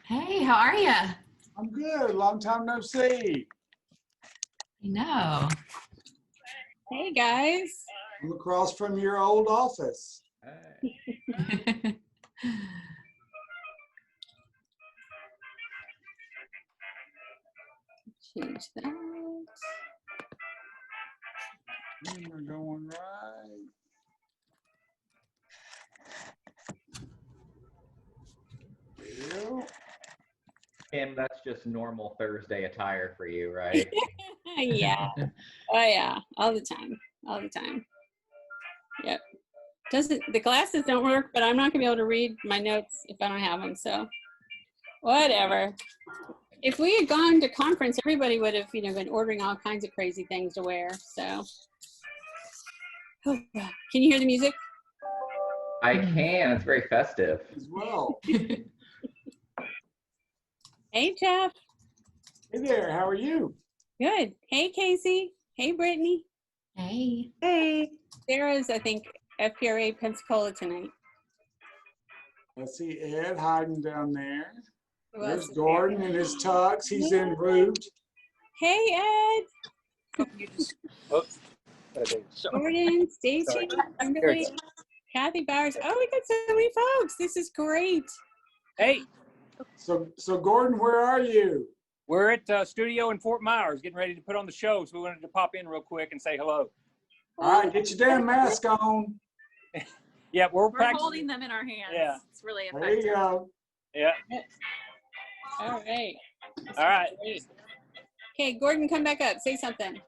Hey, how are you? I'm good. Long time no see. I know. Hey guys. I'm across from your old office. Hey. Change that. We're going right. Kim, that's just normal Thursday attire for you, right? Yeah. Oh yeah. All the time. All the time. Yep. The glasses don't work, but I'm not gonna be able to read my notes if I don't have them. So whatever. If we had gone to conference, everybody would have, been ordering all kinds of crazy things to wear. So can you hear the music? I can. It's very festive. As well. Hey Jeff. Hey there. How are you? Good. Hey Kaycee. Hey Brittany. Hey. Hey. Sarah's, I think, FPRA Pensacola tonight. I see Ed hiding down there. There's Well, Gordon in his tux. He's en route. Hey Ed. Oops. Gordon, Stacy, Kimberly, Kathy Bowers. Oh, we got so many folks. This is great. Hey, So Gordon, where are you? we're at studio in Fort Myers getting ready to put on the show, so we wanted to pop in real quick and say hello. All right, get your damn mask on. Yeah, we're holding them in our hands. Yeah. It's really There effective. you go. Yeah. All right. All right. Okay, Gordon, come back up. Say something.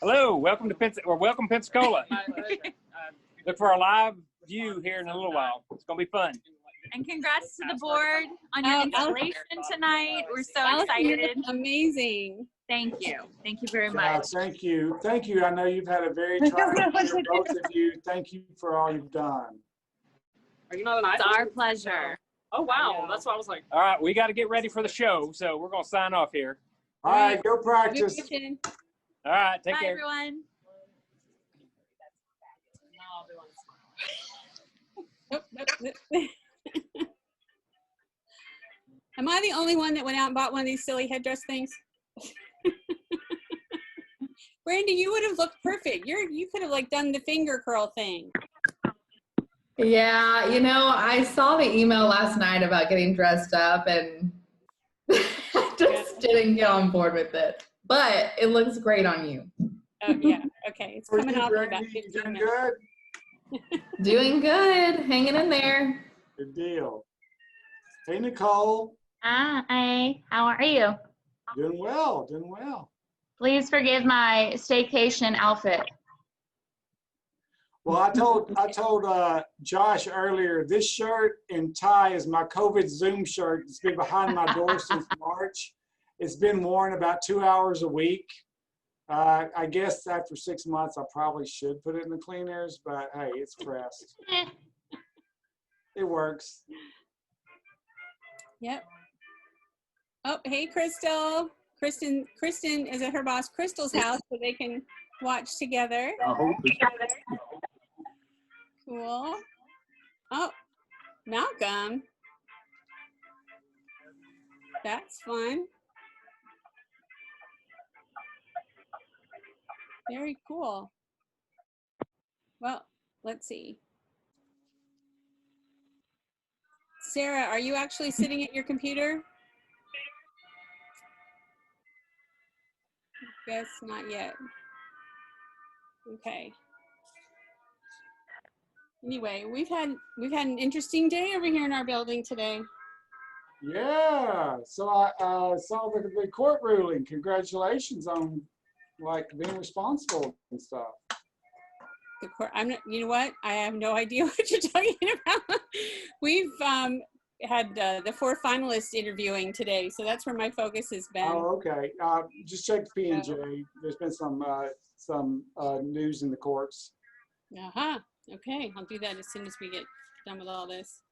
Hello. Welcome to welcome Pensacola. Look for our live view here in a little while. It's gonna be fun. And congrats to the board on your installation tonight. We're so Allison, you excited. look amazing. Thank you. Thank you very Yeah, much. thank you. Thank you. I know you've had a very trying year, both of you. Thank you for all you've done. Are you not an It's iPhone? our pleasure. Oh, wow. That's why I was like, All right, we got to get ready for the show, so we're gonna sign off here. All right, go Good practice. kitchen. All right, take Bye, care. everyone. Nope, nope. Am I the only one that went out and bought one of these silly headdress things? Brandy, you would have looked perfect. You could have done the finger curl thing. Yeah, I saw the email last night about getting dressed up and just didn't get on board with it. But it looks great on you. Oh yeah, okay. It's Were coming you, off in about Brandy? You 15 doing minutes. good? Doing good, hanging in there. Good deal. Hey, Nicole. Hi, how are you? Doing well, doing well. Please forgive my staycation outfit. Well, I told Josh earlier, this shirt and tie is my COVID Zoom shirt. It's been behind my door since March. It's been worn about 2 hours a week. I guess after 6 months, I probably should put it in the cleaners, but hey, it's pressed. It works. Yep. Oh, hey, Crystal. Kristen is at her boss Crystal's house, so they can watch together. Cool. Oh, Malcolm. That's fun. Very cool. Well, let's see. Sarah, are you actually sitting at your computer? Guess not yet. Okay. Anyway, we've had an interesting day over here in our building today. Yeah. So I saw the court ruling. Congratulations on being responsible and stuff. The court. I'm not. You know what? I have no idea what you're talking about. We've had the 4 finalists interviewing today, so that's where my focus has been. Oh, okay. Just check the P&J. There's been some news in the courts. Uh-huh. Okay, I'll do that as soon as we get done with all this.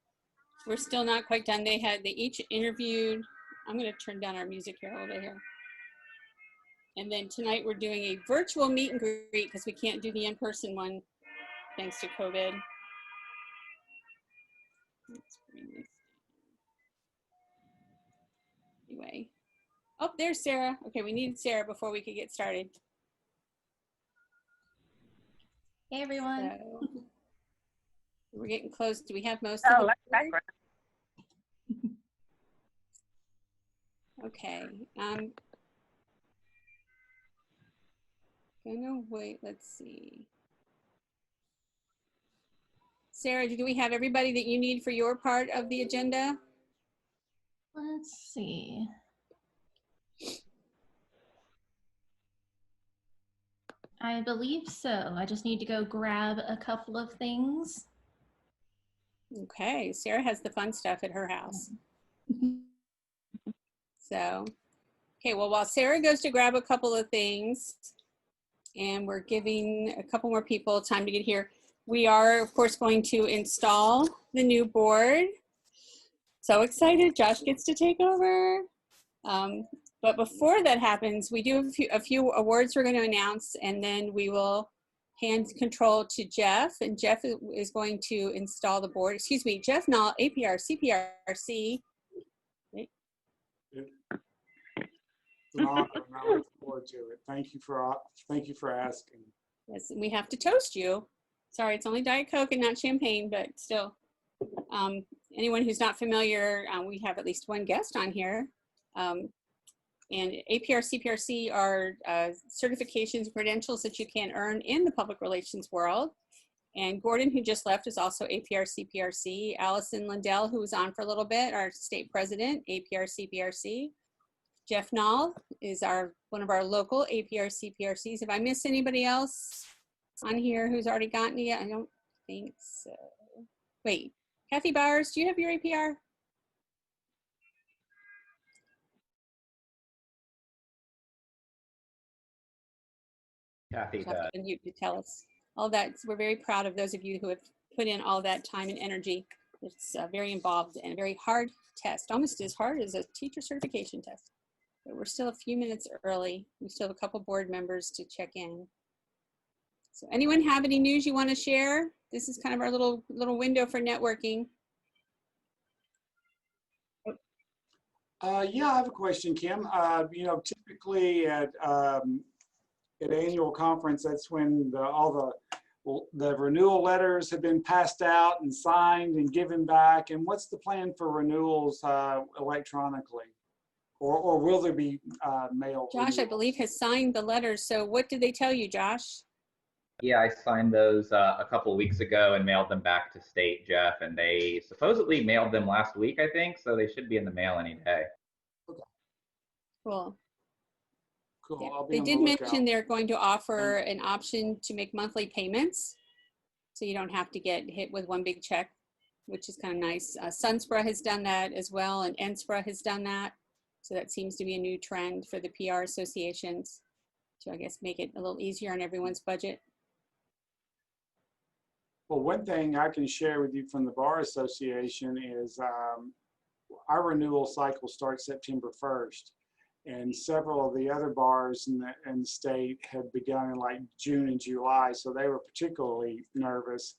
We're still not quite done. They each interviewed. I'm going to turn down our music here a little bit here. And then tonight we're doing a virtual meet and greet because we can't do the in-person one thanks to COVID. Let's bring this anyway. Oh, there's Sarah. Okay, we needed Sarah before we could get started. Hey everyone. So, we're getting close. Do we have most of the board? Okay. Gonna wait. Let's see. Sarah, do we have everybody that you need for your part of the agenda? Let's see. I believe so. I just need to go grab a couple of things. Okay, Sarah has the fun stuff at her house. So, okay, well, while Sarah goes to grab a couple of things, and we're giving a couple more people time to get here, we are, of course, going to install the new board. So excited, Josh gets to take over. But before that happens, we do a few awards we're going to announce, and then we will hand control to Jeff, and Jeff is going to install the board. Excuse me, Jeff Nall, APR, CPRC. It's an honor, and I look forward to it. Thank you for asking. Yes, and we have to toast you. Sorry, it's only Diet Coke and not champagne, but still. Anyone who's not familiar, we have at least one guest on here. And APR, CPRC are certifications, credentials that you can earn in the public relations world. And Gordon, who just left, is also APR, CPRC. Allison Lindell, who was on for a little bit, our state president, APR, CPRC. Jeff Nall is one of our local APR, CPRCs. If I miss anybody else on here who's already gotten it yet, I don't think so. Wait, Kathy Bowers, do you have your APR? Kathy does. And you to tell us all that. We're very proud of those of you who have put in all that time and energy. It's very involved and a very hard test, almost as hard as a teacher certification test. But we're still a few minutes early. We still have a couple board members to check in. So anyone have any news you want to share? This is kind of our little window for networking. Yeah, I have a question, Kim. You know, typically at annual conference, that's when all the renewal letters have been passed out and signed and given back. And what's the plan for renewals electronically? Or will there be mail? Josh, I believe, has signed the letters. So what did they tell you, Josh? Yeah, I signed those a couple of weeks ago and mailed them back to state, Jeff, and they supposedly mailed them last week, I think, so they should be in the mail any day. Okay. Cool. Cool. Yeah. I'll be They on did the lookout. mention they're going to offer an option to make monthly payments, so you don't have to get hit with one big check, which is kind of nice. Sunspra has done that as well, and NSPRA has done that. So that seems to be a new trend for the PR associations to, I guess, make it a little easier on everyone's budget. Well, one thing I can share with you from the Bar Association is our renewal cycle starts September 1st. And several of the other bars in the state had begun in like June and July, so they were particularly nervous.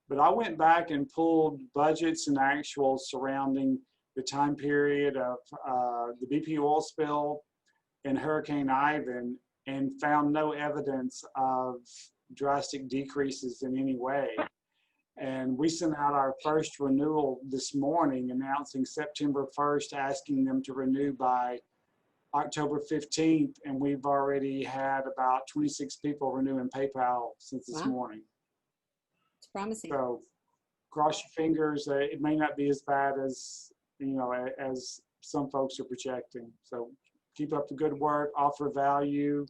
But I went back and pulled budgets and actuals surrounding the time period of the BP oil spill and Hurricane Ivan, and found no evidence of drastic decreases in any way. And we sent out our first renewal this morning announcing September 1st, asking them to renew by October 15th, and we've already had about 26 people renew in PayPal since this morning. It's promising. So cross your fingers. It may not be as bad as, you know, as some folks are projecting. So keep up the good work, offer value,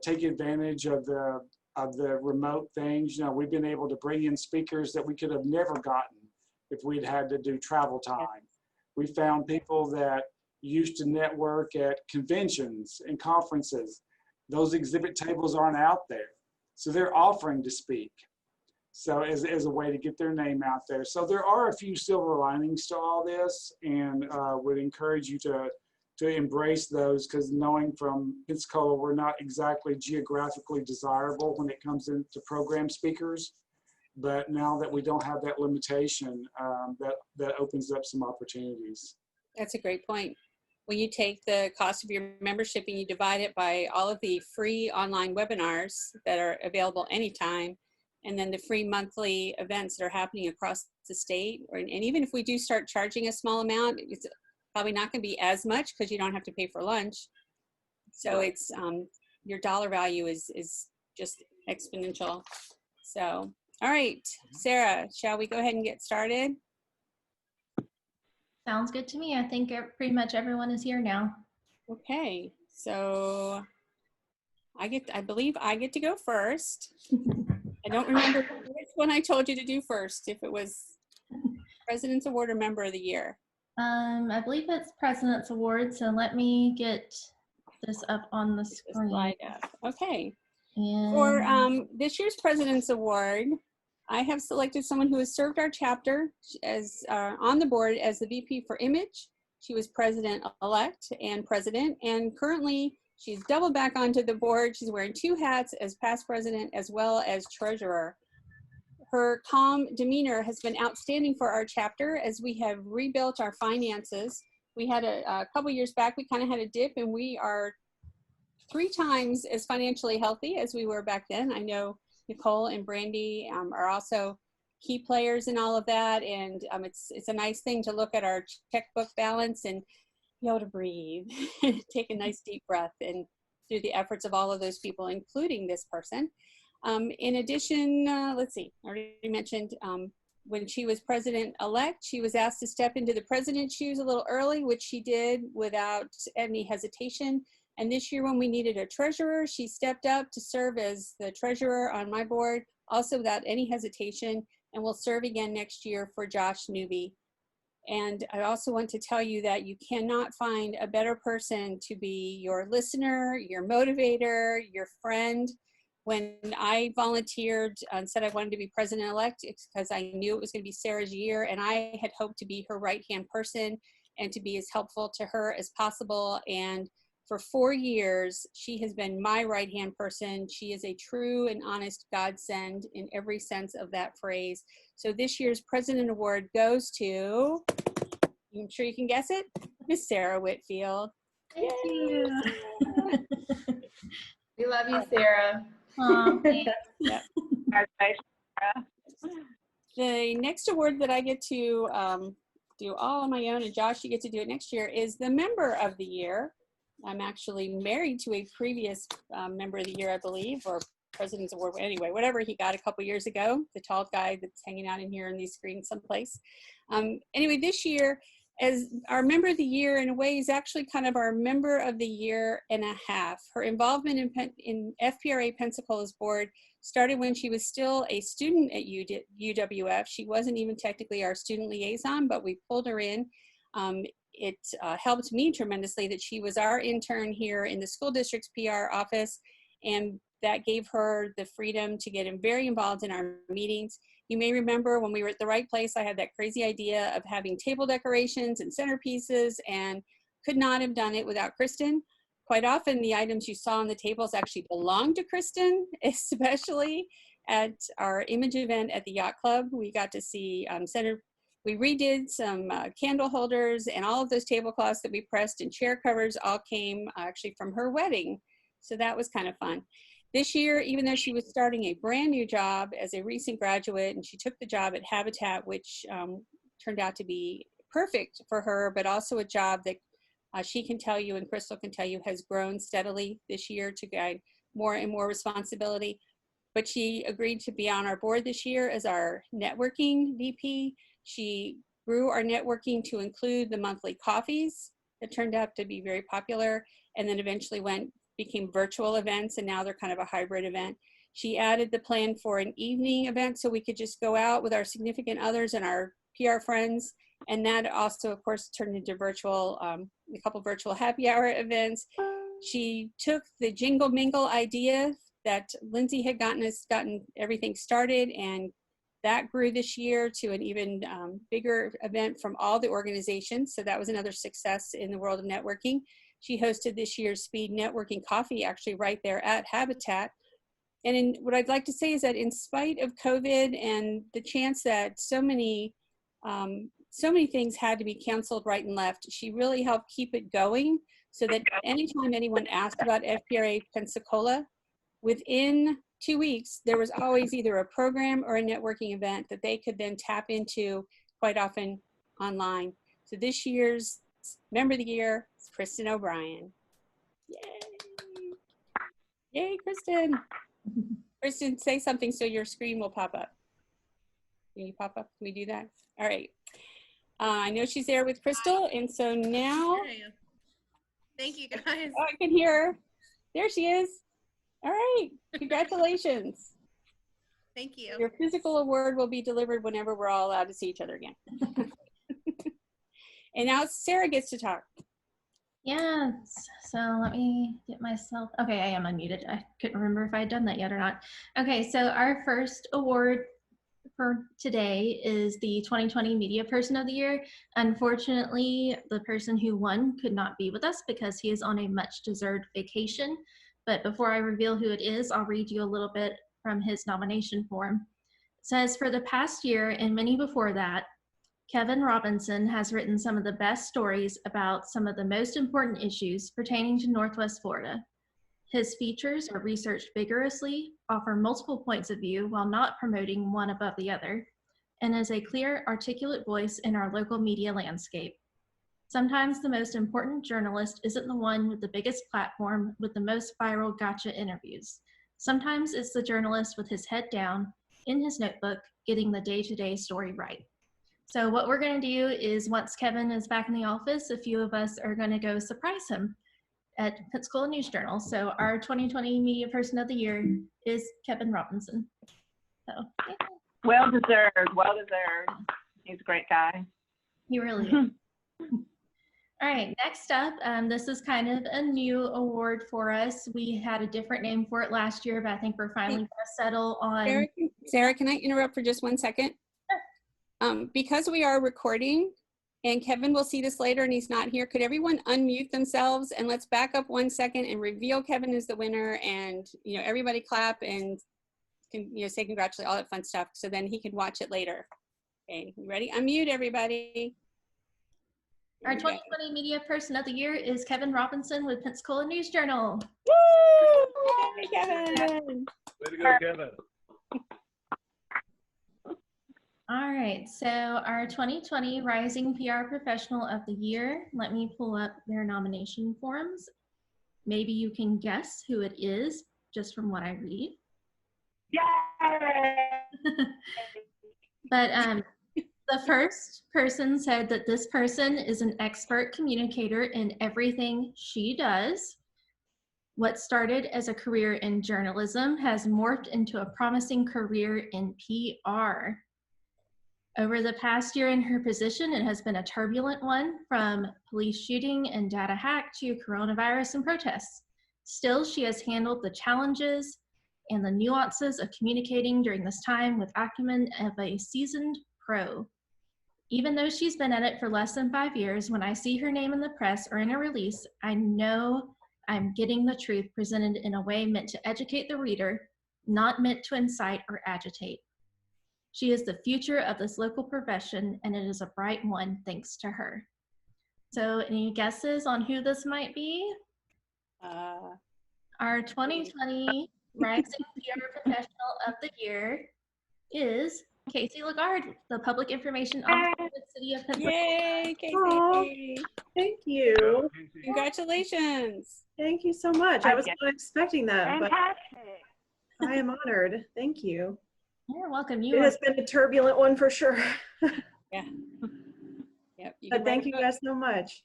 take advantage of the remote things. You know, we've been able to bring in speakers that we could have never gotten if we'd had to do travel time. We found people that used to network at conventions and conferences. Those exhibit tables aren't out there. So they're offering to speak. So as a way to get their name out there. So there are a few silver linings to all this, and would encourage you to embrace those, because knowing from Pensacola, we're not exactly geographically desirable when it comes into program speakers. But now that we don't have that limitation, that opens up some opportunities. That's a great point. when you take the cost of your membership and you divide it by all of the free online webinars that are available anytime, and then the free monthly events that are happening across the state, and even if we do start charging a small amount, it's probably not going to be as much because you don't have to pay for lunch. So it's your dollar value is just exponential. So, all right, Sarah, shall we go ahead and get started? Sounds good to me. I think pretty much everyone is here now. Okay, so I believe I get to go first. I don't remember which one I told you to do first, if it was President's Award or Member of the Year. I believe it's President's Award, so let me get this up on the screen. Slide up. Okay. And For this year's President's Award, I have selected someone who has served our chapter as on the board as the VP for Image. She was President-elect and President, and currently she's doubled back onto the board. She's wearing 2 hats as past President as well as Treasurer. Her calm demeanor has been outstanding for our chapter as we have rebuilt our finances. We had a couple years back, we kind of had a dip, and we are 3 times as financially healthy as we were back then. I know Nicole and Brandy are also key players in all of that, and it's a nice thing to look at our checkbook balance and be able to breathe, take a nice deep breath, and through the efforts of all of those people, including this person. In addition, let's see, I already mentioned when she was President-elect, she was asked to step into the president's shoes a little early, which she did without any hesitation. And this year when we needed a treasurer, she stepped up to serve as the treasurer on my board, also without any hesitation, and will serve again next year for Josh Newby. And I also want to tell you that you cannot find a better person to be your listener, your motivator, your friend. When I volunteered and said I wanted to be President-elect, it's because I knew it was going to be Sarah's year, and I had hoped to be her right-hand person and to be as helpful to her as possible. And for 4 years, she has been my right-hand person. She is a true and honest godsend in every sense of that phrase. So this year's President Award goes to, I'm sure you can guess it, Miss Sarah Whitfield. thank you. We love you, Sarah. Aw, thanks. Yep. The next award that I get to do all on my own, and Josh, you get to do it next year, is the Member of the Year. I'm actually married to a previous Member of the Year, I believe, or President's Award, anyway, whatever he got a couple years ago, the tall guy that's hanging out in here in these screens someplace. Anyway, this year, as our Member of the Year, in a way, is actually kind of our Member of the Year and a half. Her involvement in FPRA Pensacola's board started when she was still a student at UWF. She wasn't even technically our student liaison, but we pulled her in. It helped me tremendously that she was our intern here in the school district's PR office, and that gave her the freedom to get very involved in our meetings. You may remember when we were at the right place, I had that crazy idea of having table decorations and centerpieces, and could not have done it without Kristin. Quite often the items you saw on the tables actually belonged to Kristin, especially at our image event at the Yacht Club. We got to see we redid some candle holders, and all of those tablecloths that we pressed and chair covers all came actually from her wedding. So that was kind of fun. This year, even though she was starting a brand new job as a recent graduate, and she took the job at Habitat, which turned out to be perfect for her, but also a job that she can tell you and Crystal can tell you has grown steadily this year to guide more and more responsibility. But she agreed to be on our board this year as our networking VP. She grew our networking to include the monthly coffees that turned out to be very popular, and then eventually became virtual events, and now they're kind of a hybrid event. She added the plan for an evening event so we could just go out with our significant others and our PR friends, and that also, of course, turned into virtual, a couple virtual happy hour events. She took the Jingle Mingle idea that Lindsay had gotten everything started, and that grew this year to an even bigger event from all the organizations. So that was another success in the world of networking. She hosted this year's Speed Networking Coffee actually right there at Habitat. And what I'd like to say is that in spite of COVID and the chance that so many so many things had to be canceled right and left. She really helped keep it going so that anytime anyone asked about FPRA Pensacola, within 2 weeks, there was always either a program or a networking event that they could then tap into, quite often online. So this year's Member of the Year is Kristin O'Bryan. Yay! Yay, Kristin! Kristin, say something so your screen will pop up. Can you pop up? Can we do that? All right. I know she's there with Crystal, and so now. Thank you, guys. Oh, I can hear her. There she is. All right. Congratulations. Thank you. Your physical award will be delivered whenever we're all allowed to see each other again. And now Sarah gets to talk. Yes. So let me get myself. Okay, I am unmuted. I couldn't remember if I had done that yet or not. Okay, so our first award for today is the 2020 Media Person of the Year. Unfortunately, the person who won could not be with us because he is on a much-deserved vacation. But before I reveal who it is, I'll read you a little bit from his nomination form. It says, for the past year and many before that, Kevin Robinson has written some of the best stories about some of the most important issues pertaining to Northwest Florida. His features are researched vigorously, offer multiple points of view while not promoting one above the other, and is a clear, articulate voice in our local media landscape. Sometimes the most important journalist isn't the one with the biggest platform with the most viral gotcha interviews. Sometimes it's the journalist with his head down, in his notebook, getting the day-to-day story right. So what we're going to do is once Kevin is back in the office, a few of us are going to go surprise him at Pensacola News Journal. So our 2020 Media Person of the Year is Kevin Robinson. So, yeah. Well deserved, well deserved. He's a great guy. He really is. All right, next up, this is kind of a new award for us. We had a different name for it last year, but I think we're finally going to settle on. Sarah, can I interrupt for just 1 second? Because we are recording and Kevin will see this later and he's not here, could everyone unmute themselves and let's back up 1 second and reveal Kevin as the winner, and everybody clap and say congratulations, all that fun stuff, so then he can watch it later. Okay, you ready? Unmute everybody. Our 2020 Media Person of the Year is Kevin Robinson with Pensacola News Journal. Woo! Yay, Kevin! Way to go, Kevin. All right, so our 2020 Rising PR Professional of the Year, let me pull up their nomination forms. Maybe you can guess who it is just from what I read. Yay! But the first person said that this person is an expert communicator in everything she does. What started as a career in journalism has morphed into a promising career in PR. Over the past year in her position, it has been a turbulent one, from police shooting and data hack to coronavirus and protests. Still, she has handled the challenges and the nuances of communicating during this time with acumen of a seasoned pro. Even though she's been at it for less than 5 years, when I see her name in the press or in a release, I know I'm getting the truth presented in a way meant to educate the reader, not meant to incite or agitate. She is the future of this local profession, and it is a bright one thanks to her. So any guesses on who this might be? Our 2020 Rising PR Professional of the Year is Kaycee Lagarde, the Public Information Officer of the City of Pensacola. Yay, Kaycee! Thank you. Congratulations. Thank you so much. I was not expecting that, Fantastic. but I am honored. Thank you. You're welcome. It has been a turbulent one for sure. Yeah. Yep. But thank you guys so much.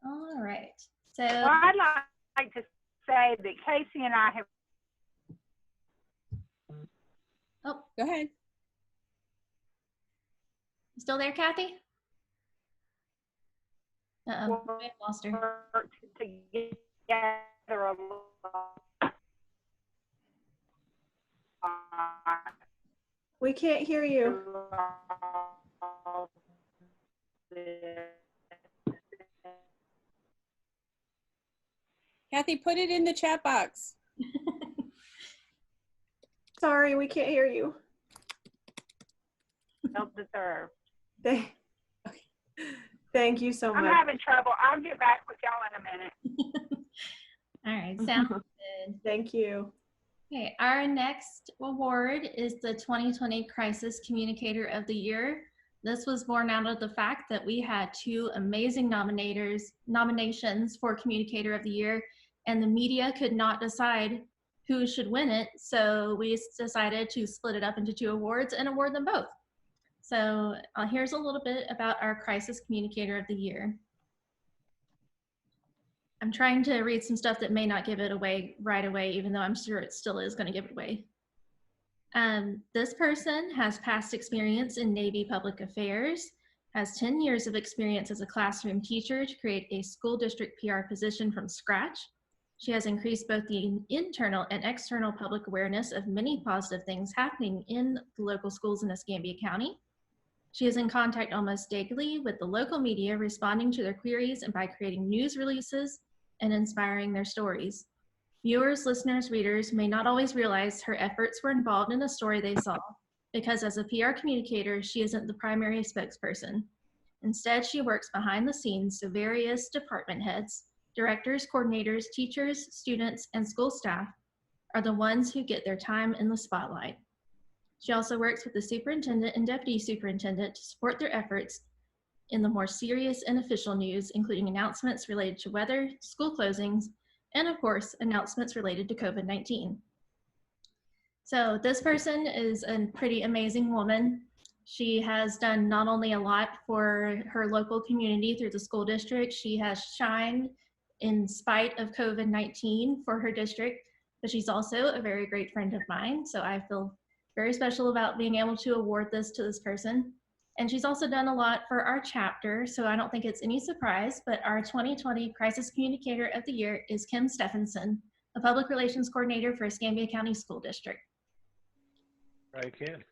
All right. So Well, I'd like to say that Kaycee and I have. Oh, go ahead. Still there, Kathy? Uh-oh, I lost her. Worked together a lot. We can't hear you. Kathy, put it in the chat box. Sorry, we can't hear you. Well deserved. Thank you so I'm much. having trouble. I'll get back with y'all in a minute. All right, sounds good. Thank you. Okay, our next award is the 2020 Crisis Communicator of the Year. This was born out of the fact that we had 2 amazing nominations for Communicator of the Year, and the media could not decide who should win it, so we decided to split it up into 2 awards and award them both. So here's a little bit about our Crisis Communicator of the Year. I'm trying to read some stuff that may not give it away right away, even though I'm sure it still is going to give it away. This person has past experience in Navy public affairs, has 10 years of experience as a classroom teacher to create a school district PR position from scratch. She has increased both the internal and external public awareness of many positive things happening in the local schools in Escambia County. She is in contact almost daily with the local media, responding to their queries and by creating news releases and inspiring their stories. Viewers, listeners, readers may not always realize her efforts were involved in a story they saw, because as a PR communicator, she isn't the primary spokesperson. Instead, she works behind the scenes so various department heads, directors, coordinators, teachers, students, and school staff are the ones who get their time in the spotlight. She also works with the superintendent and deputy superintendent to support their efforts in the more serious and official news, including announcements related to weather, school closings, and of course, announcements related to COVID-19. So this person is a pretty amazing woman. She has done not only a lot for her local community through the school district, she has shined in spite of COVID-19 for her district, but she's also a very great friend of mine. So I feel very special about being able to award this to this person. And she's also done a lot for our chapter, so I don't think it's any surprise, but our 2020 Crisis Communicator of the Year is Kim Stefansson, the Public Relations Coordinator for Escambia County School District. Right, Kim.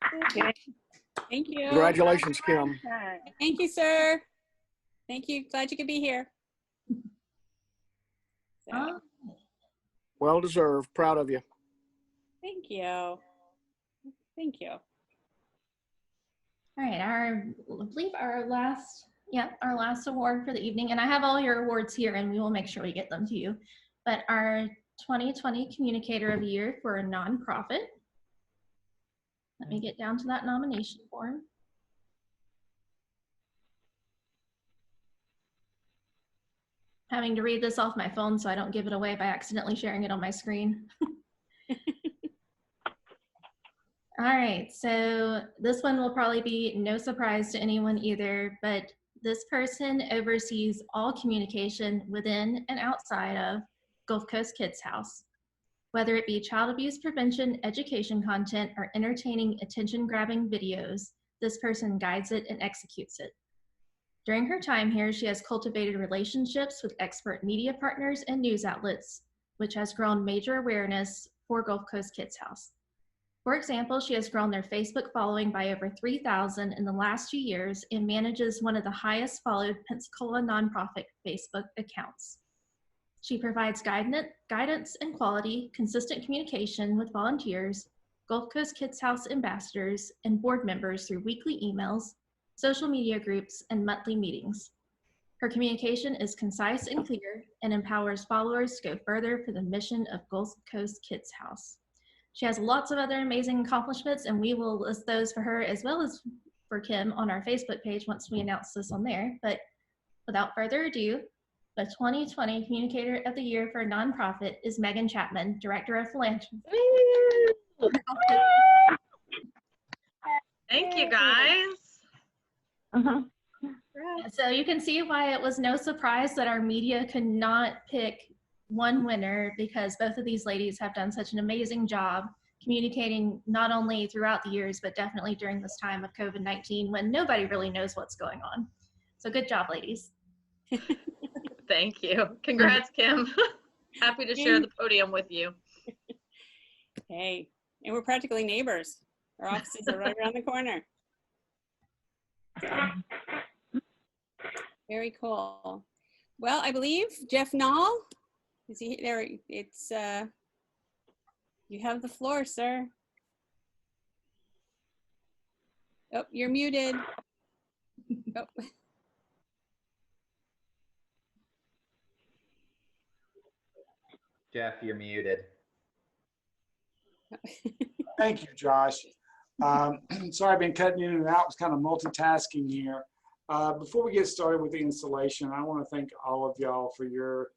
Thank you. Congratulations, Kim. Thank you, sir. Thank you. Glad you could be here. So, Well deserved. Proud of you. thank you. Thank you. All right, I believe our last award for the evening, and I have all your awards here and we will make sure we get them to you, but our 2020 Communicator of the Year for a nonprofit. Let me get down to that nomination form. Having to read this off my phone so I don't give it away by accidentally sharing it on my screen. All right, so this one will probably be no surprise to anyone either, but this person oversees all communication within and outside of Gulf Coast Kids House. Whether it be child abuse prevention, education content, or entertaining attention-grabbing videos, this person guides it and executes it. During her time here, she has cultivated relationships with expert media partners and news outlets, which has grown major awareness for Gulf Coast Kids House. For example, she has grown their Facebook following by over 3,000 in the last 2 years and manages one of the highest followed Pensacola nonprofit Facebook accounts. She provides guidance and quality, consistent communication with volunteers, Gulf Coast Kids House ambassadors, and board members through weekly emails, social media groups, and monthly meetings. Her communication is concise and clear and empowers followers to go further for the mission of Gulf Coast Kids House. She has lots of other amazing accomplishments, and we will list those for her as well as for Kim on our Facebook page once we announce this on there. But without further ado, the 2020 Communicator of the Year for a nonprofit is Megan Chapman, Director of Philanthropy. Thank you, guys. So you can see why it was no surprise that our media could not pick one winner, because both of these ladies have done such an amazing job communicating not only throughout the years, but definitely during this time of COVID-19 when nobody really knows what's going on. So good job, ladies. Thank you. Congrats, Kim. Happy to share the podium with you. Hey, and we're practically neighbors. Our offices are right around the corner. Very cool. Well, I believe Jeff Nall, is he there? It's, you have the floor, sir. Oh, you're muted. Oh. Jeff, you're muted. Thank you, Josh. Sorry, I've been cutting in and out. It's kind of multitasking here. Before we get started with the installation, I want to thank all of y'all for your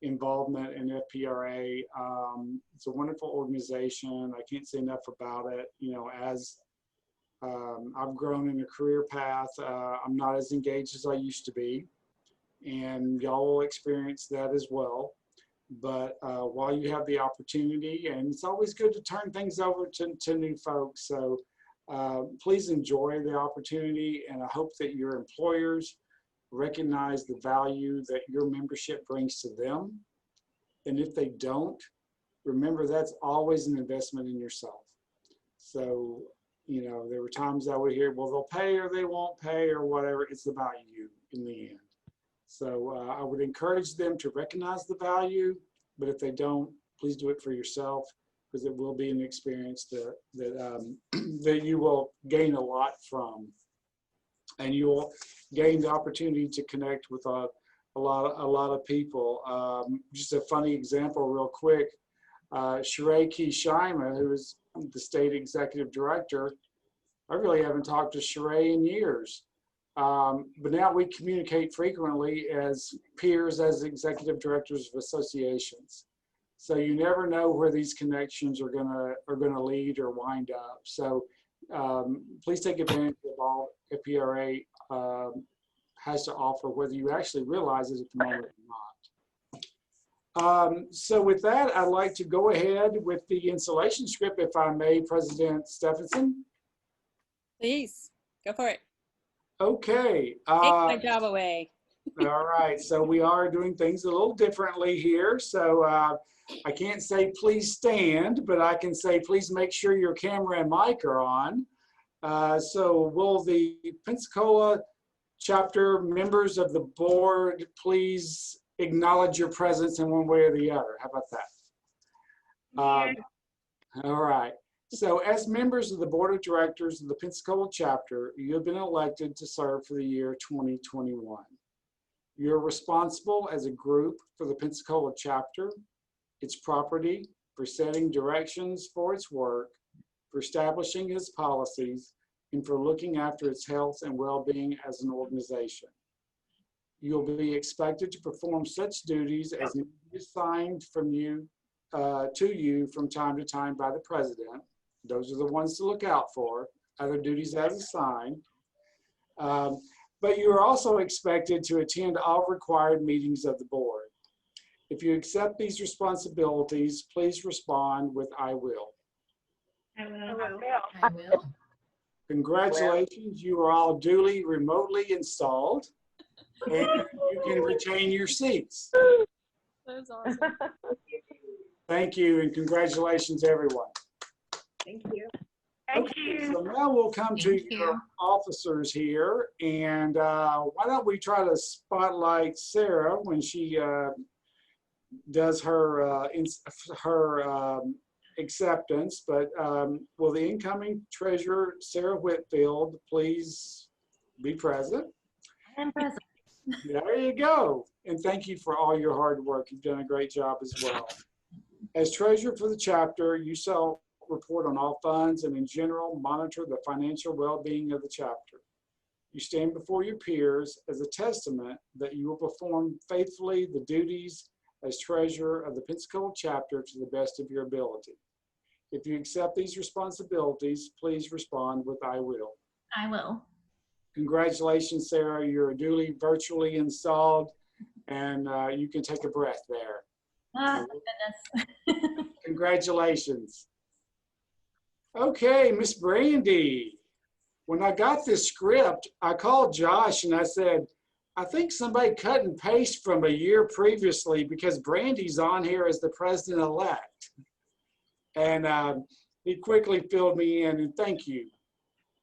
involvement in FPRA. It's a wonderful organization. I can't say enough about it. You know, as I've grown in a career path, I'm not as engaged as I used to be, and y'all will experience that as well. But while you have the opportunity, and it's always good to turn things over to new folks, so please enjoy the opportunity, and I hope that your employers recognize the value that your membership brings to them. And if they don't, remember that's always an investment in yourself. So, you know, there were times I would hear, well, they'll pay or they won't pay or whatever. It's about you in the end. So I would encourage them to recognize the value, but if they don't, please do it for yourself, because it will be an experience that you will gain a lot from. And you will gain the opportunity to connect with a lot of people. Just a funny example real quick, Kaycee, who is the state executive director, I really haven't talked to Sheree in years. But now we communicate frequently as peers, as executive directors of associations. So you never know where these connections are gonna lead or wind up. So please take advantage of all FPRA has to offer, whether you actually realize it at the moment or not. So with that, I'd like to go ahead with the installation script, if I may, President Stefansson. Please, go for it. Okay. Take my job away. All right, so we are doing things a little differently here. So I can't say please stand, but I can say please make sure your camera and mic are on. So will the Pensacola chapter members of the board please acknowledge your presence in one way or the other? How about that? All right. So as members of the board of directors of the Pensacola chapter, you have been elected to serve for the year 2021. You're responsible as a group for the Pensacola chapter, its property, for setting directions for its work, for establishing its policies, and for looking after its health and well-being as an organization. You'll be expected to perform such duties as may be assigned from you to you from time to time by the president. Those are the ones to look out for, other duties as assigned. But you are also expected to attend all required meetings of the board. If you accept these responsibilities, please respond with "I will." I will. I will. Congratulations, you are all duly remotely installed, and you can retain your seats. That's awesome. Thank you, and congratulations, everyone. Thank you. Okay, so now we'll come to your officers here, and why don't we try to spotlight Sarah when she does her acceptance. But will the incoming treasurer, Sarah Whitfield, please be present? I am present. There you go. And thank you for all your hard work. You've done a great job as well. As treasurer for the chapter, you shall report on all funds and in general monitor the financial well-being of the chapter. You stand before your peers as a testament that you will perform faithfully the duties as treasurer of the Pensacola chapter to the best of your ability. If you accept these responsibilities, please respond with "I will." I will. Congratulations, Sarah. You're duly virtually installed, and you can take a breath there. Ah, goodness. Congratulations. Okay, Miss Brandy. When I got this script, I called Josh and I said, I think somebody cut and paste from a year previously because Brandy's on here as the president-elect. And he quickly filled me in, and thank you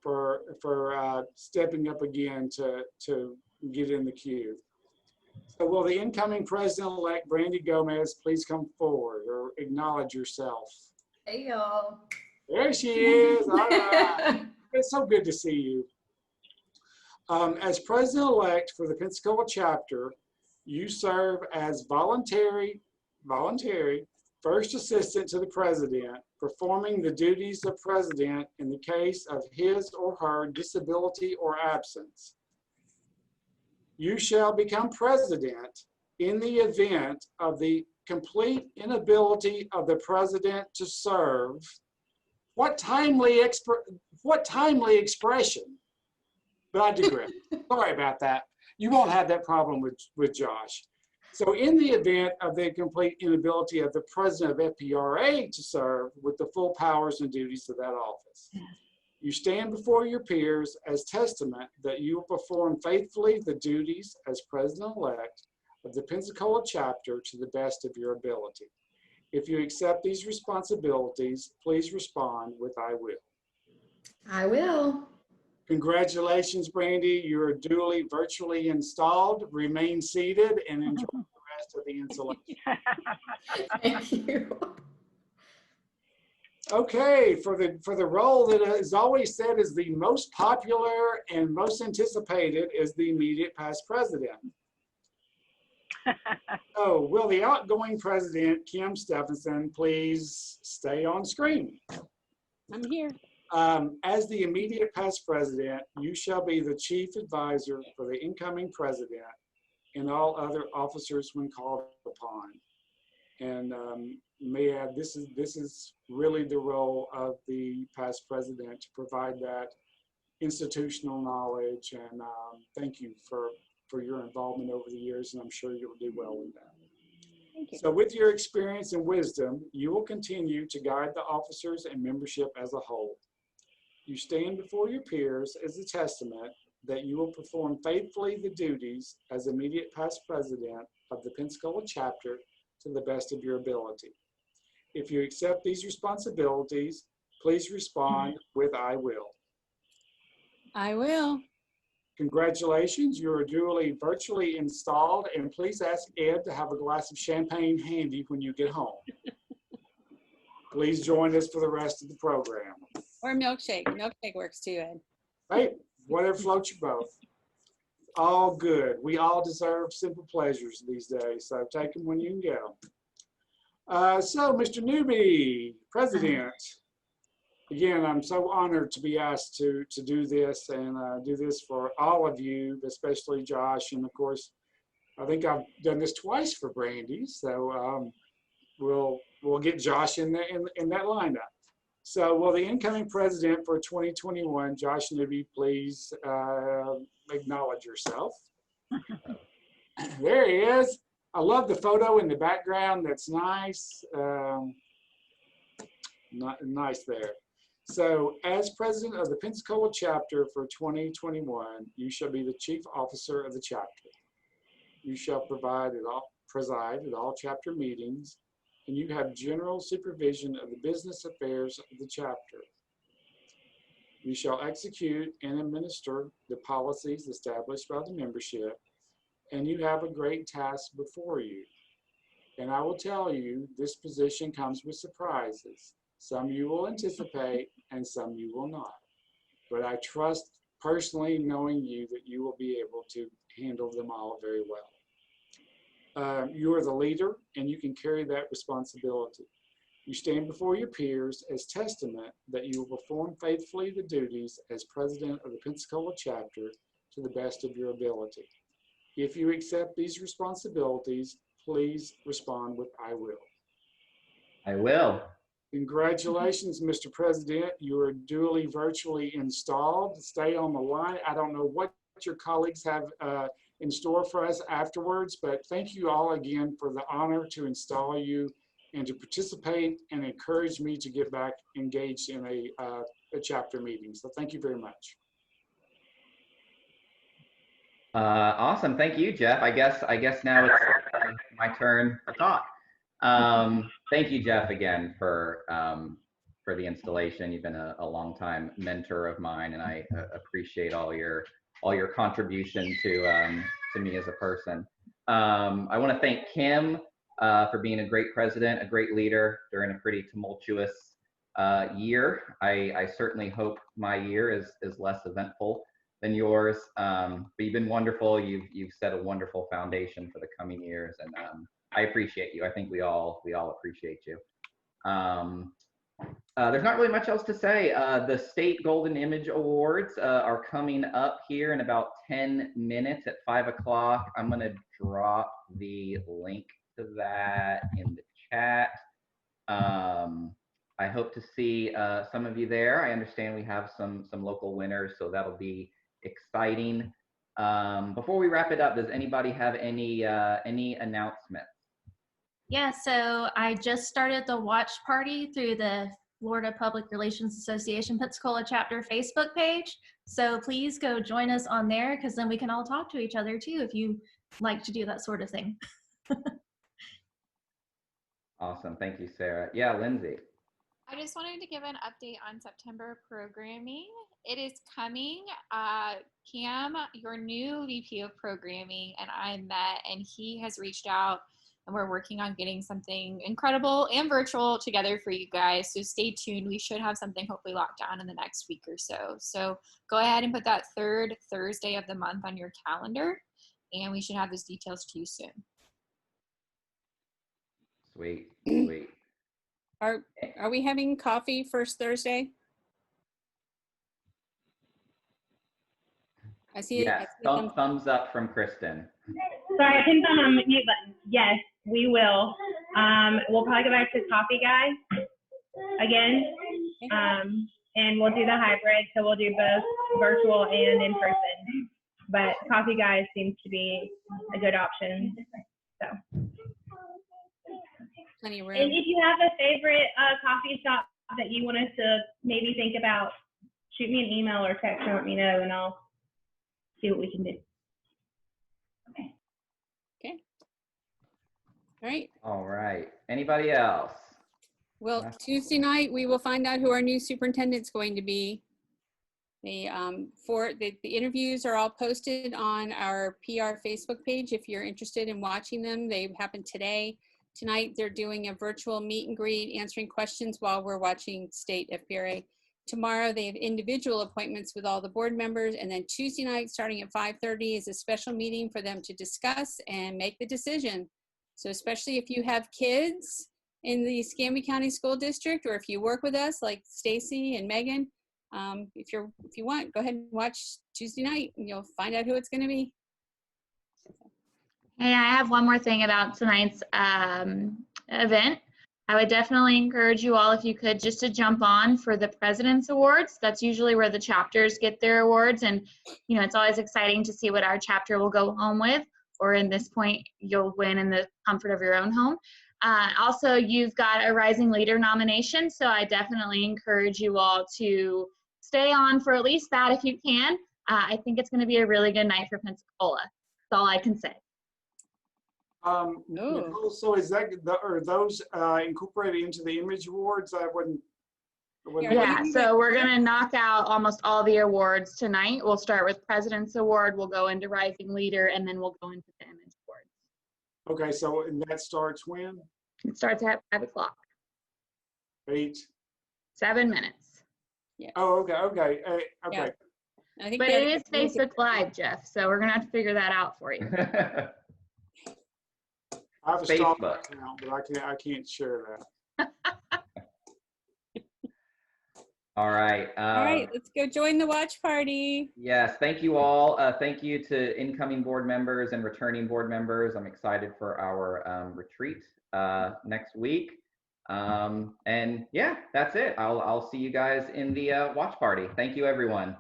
for stepping up again to get in the queue. So will the incoming president-elect Brandy Gomez please come forward or acknowledge yourself? Hey, y'all. There she is. All right. It's so good to see you. As president-elect for the Pensacola chapter, you serve as voluntary first assistant to the president, performing the duties of president in the case of his or her disability or absence. You shall become president in the event of the complete inability of the president to serve. What timely expression? But I digress. Sorry about that. You won't have that problem with Josh. So in the event of the complete inability of the president of FPRA to serve with the full powers and duties of that office, you stand before your peers as testament that you will perform faithfully the duties as president-elect of the Pensacola chapter to the best of your ability. If you accept these responsibilities, please respond with "I will." I will. Congratulations, Brandy. You are duly virtually installed. Remain seated and enjoy the rest of the installation. Thank you. Okay, for the role that is always said is the most popular and most anticipated is the immediate past president. So, will the outgoing president, Kim Stefansson, please stay on screen? I'm here. As the immediate past president, you shall be the chief advisor for the incoming president and all other officers when called upon. And may I add, this is really the role of the past president to provide that institutional knowledge. And thank you for your involvement over the years, and I'm sure you'll do well with that. Thank you. So with your experience and wisdom, you will continue to guide the officers and membership as a whole. You stand before your peers as a testament that you will perform faithfully the duties as immediate past president of the Pensacola chapter to the best of your ability. If you accept these responsibilities, please respond with "I will." I will. Congratulations, you are duly virtually installed, and please ask Ed to have a glass of champagne handy when you get home. Please join us for the rest of the program. Or milkshake. Milkshake works too, Ed. Hey, whatever floats your boat. All good. We all deserve simple pleasures these days, so take them when you can get them. So, Mr. Newby, President, again, I'm so honored to be asked to do this and do this for all of you, especially Josh. And of course, I think I've done this twice for Brandy, so we'll get Josh in that lineup. So will the incoming president for 2021, Josh Newby, please acknowledge yourself. There he is. I love the photo in the background. That's nice. Nice there. So as president of the Pensacola chapter for 2021, you shall be the chief officer of the chapter. You shall preside at all chapter meetings, and you have general supervision of the business affairs of the chapter. You shall execute and administer the policies established by the membership, and you have a great task before you. And I will tell you, this position comes with surprises. Some you will anticipate, and some you will not. But I trust personally, knowing you, that you will be able to handle them all very well. You are the leader, and you can carry that responsibility. You stand before your peers as testament that you will perform faithfully the duties as president of the Pensacola chapter to the best of your ability. If you accept these responsibilities, please respond with "I will." I will. Congratulations, Mr. President. You are duly virtually installed. Stay on the line. I don't know what your colleagues have in store for us afterwards, but thank you all again for the honor to install you and to participate and encourage me to get back engaged in a chapter meeting. So thank you very much. Awesome. Thank you, Jeff. I guess now it's my turn to talk. Thank you, Jeff, again for the installation. You've been a longtime mentor of mine, and I appreciate all your contribution to me as a person. I want to thank Kim for being a great president, a great leader during a pretty tumultuous year. I certainly hope my year is less eventful than yours. But you've been wonderful. You've set a wonderful foundation for the coming years, and I appreciate you. I think we all appreciate you. There's not really much else to say. The State Golden Image Awards are coming up here in about 10 minutes at 5 o'clock. I'm going to drop the link to that in the chat. I hope to see some of you there. I understand we have some local winners, so that'll be exciting. Before we wrap it up, does anybody have any announcements? Yeah, so I just started the watch party through the Florida Public Relations Association Pensacola chapter Facebook page. So please go join us on there, because then we can all talk to each other too if you like to do that sort of thing. Awesome. Thank you, Sarah. Yeah, Lindsay. I just wanted to give an update on September programming. It is coming. Cam, your new VP of programming, and I met, and he has reached out, and we're working on getting something incredible and virtual together for you guys. So stay tuned. We should have something hopefully locked down in the next week or so. So go ahead and put that third Thursday of the month on your calendar, and we should have those details to you soon. Sweet, sweet. Are we having coffee first Thursday? I see. Yes, thumbs up from Kristin. Sorry, I pinned on the mute button. Yes, we will. We'll probably go back to Coffee Guy again, and we'll do the hybrid. So we'll do both virtual and in person. But Coffee Guy seems to be a good option. So. Plenty of room. And if you have a favorite coffee shop that you want us to maybe think about, shoot me an email or text and let me know, and I'll see what we can do. Okay. Okay. All right. All right. Anybody else? Well, Tuesday night, we will find out who our new superintendent's going to be. The interviews are all posted on our PR Facebook page. If you're interested in watching them, they happen today. Tonight, they're doing a virtual meet and greet, answering questions while we're watching state FPRA. Tomorrow, they have individual appointments with all the board members. And then Tuesday night, starting at 5:30, is a special meeting for them to discuss and make the decision. So especially if you have kids in the Escambia County School District, or if you work with us like Stacy and Megan, if you want, go ahead and watch Tuesday night and you'll find out who it's going to be. Hey, I have one more thing about tonight's event. I would definitely encourage you all, if you could, just to jump on for the President's Awards. That's usually where the chapters get their awards, and you know, it's always exciting to see what our chapter will go home with, or in this point, you'll win in the comfort of your own home. Also, you've got a Rising Leader nomination, so I definitely encourage you all to stay on for at least that if you can. I think it's going to be a really good night for Pensacola. That's all I can say. Nicole, so is that are those incorporated into the Image Awards? I wouldn't. Yeah, so we're going to knock out almost all the awards tonight. We'll start with President's Award, we'll go into Rising Leader, and then we'll go into the Image Awards. Okay, so and that starts when? It starts at 5 o'clock. 7 minutes. Yeah. Oh, okay. Yeah. I think but it is Facebook Live, Jeff, so we're going to have to figure that out for you. I have a stock account, but I can't share that. All right. All right, let's go join the watch party. Yes, thank you all. Thank you to incoming board members and returning board members. I'm excited for our retreat next week. And yeah, that's it. I'll see you guys in the watch party. Thank you, everyone.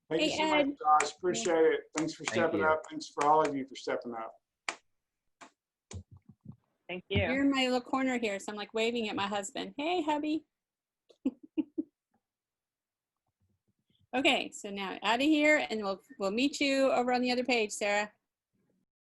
Thank you so much, Josh. Appreciate it. Thanks for stepping up. Thanks for all of you for stepping up. Thank you. You're in my little corner here, so I'm like waving at my husband. Hey, hubby. Okay, so now out of here, and we'll meet you over on the other page, Sarah.